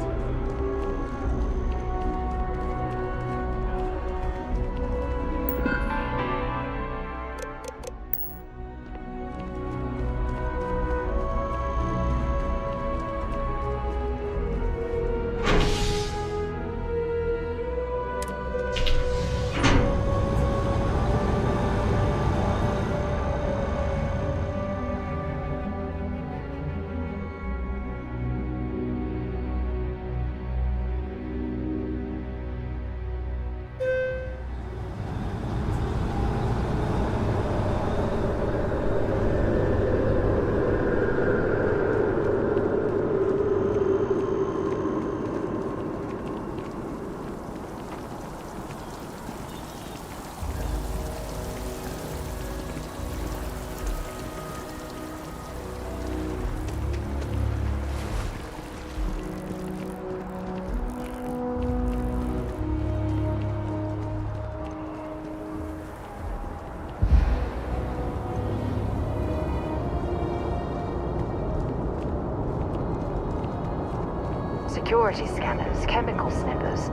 Security scanners, chemical snippers.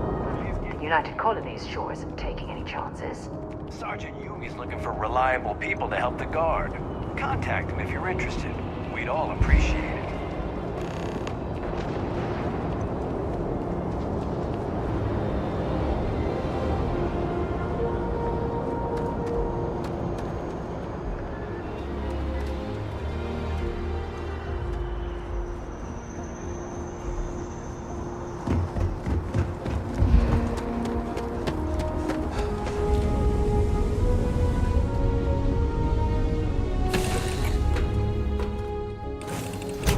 The United Colonies sure isn't taking any chances. Sergeant Yumi's looking for reliable people to help the guard. Contact him if you're interested. We'd all appreciate it.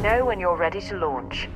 Know when you're ready to launch.